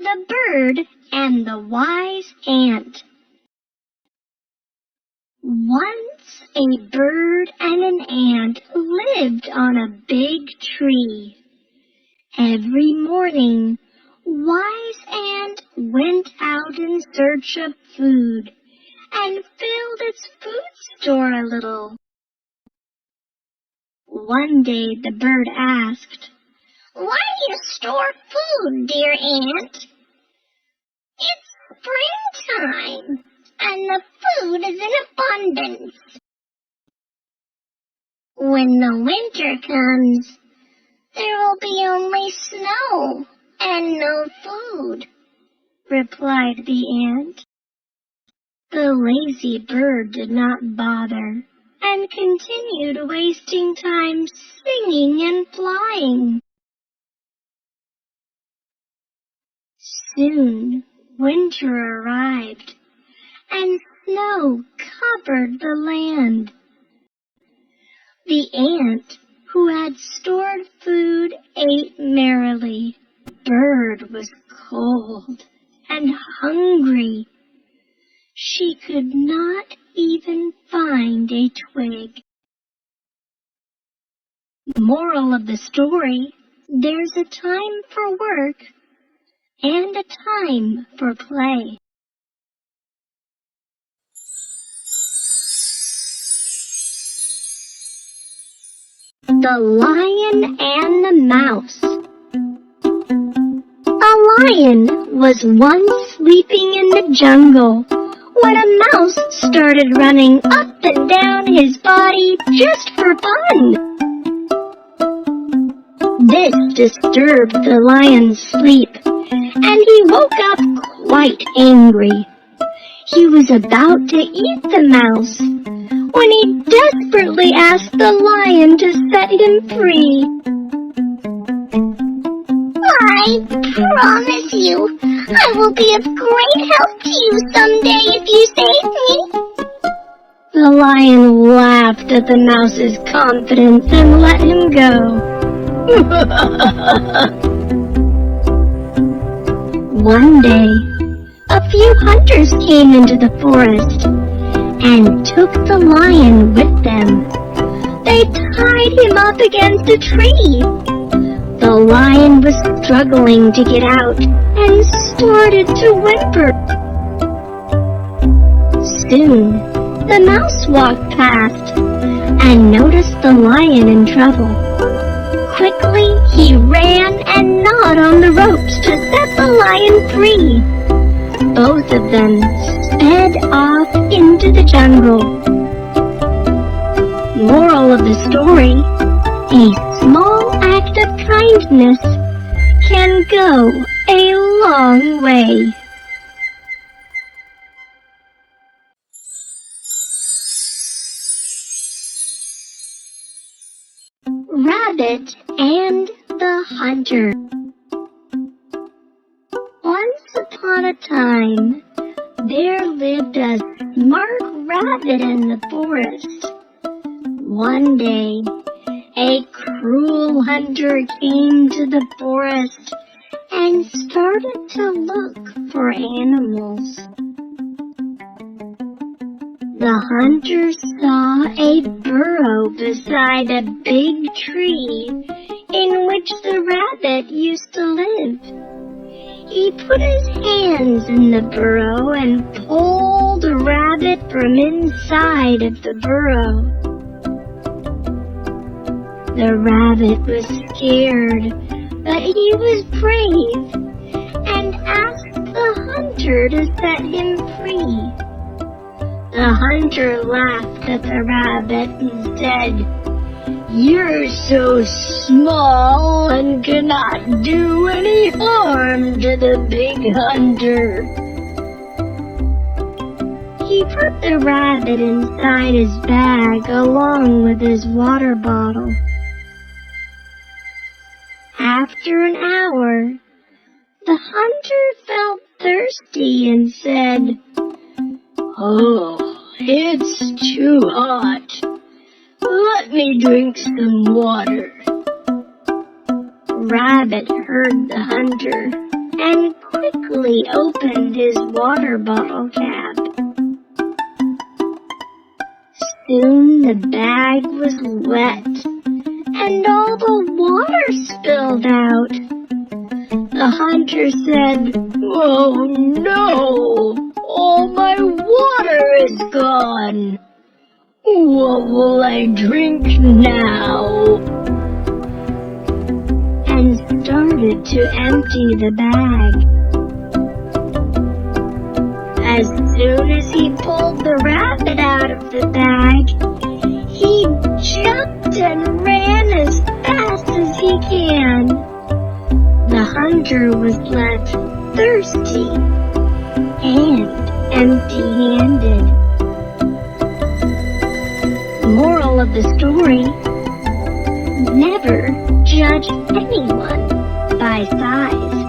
The Bird and the Wise Ant. Once a bird and an ant lived on a big tree. Every morning, Wise Ant went out in search of food and filled its food store a little. One day the bird asked, "Why do you store food, dear ant?" "It's springtime, and the food is in abundance. When the winter comes, there will be only snow and no food," replied the ant. The lazy bird did not bother and continued wasting time singing and flying. Soon winter arrived, and snow covered the land. The ant, who had stored food, ate merrily. The bird was cold and hungry. She could not even find a twig. Moral of the story: there's a time for work and a time for play. The Lion and the Mouse. A lion was once sleeping in the jungle when a mouse started running up and down his body just for fun. This disturbed the lion's sleep, and he woke up quite angry. He was about to eat the mouse when he desperately asked the lion to set him free. "I promise you, I will be of great help to you someday if you save me." The lion laughed at the mouse's confidence and let him go. One day, a few hunters came into the forest and took the lion with them. They tied him up against a tree. The lion was struggling to get out and started to whimper. Soon, the mouse walked past and noticed the lion in trouble. Quickly, he ran and gnawed on the ropes to set the lion free. Both of them sped off into the jungle. Moral of the story: a small act of kindness can go a long way. Rabbit and the Hunter. Once upon a time, there lived a smart rabbit in the forest. One day, a cruel hunter came to the forest and started to look for animals. The hunter saw a burrow beside a big tree in which the rabbit used to live. He put his hands in the burrow and pulled the rabbit from inside of the burrow. The rabbit was scared, but he was brave and asked the hunter to set him free. The hunter laughed at the rabbit and said, "You're so small and cannot do any harm to the big hunter." He put the rabbit inside his bag along with his water bottle. After an hour, the hunter felt thirsty and said, "Oh, it's too hot. Let me drink some water." Rabbit heard the hunter and quickly opened his water bottle cap. Soon the bag was wet, and all the water spilled out. The hunter said, "Oh no! All my water is gone! What will I drink now?" And started to empty the bag. As soon as he pulled the rabbit out of the bag, he jumped and ran as fast as he can. The hunter was left thirsty and empty-handed. Moral of the story: never judge anyone by size.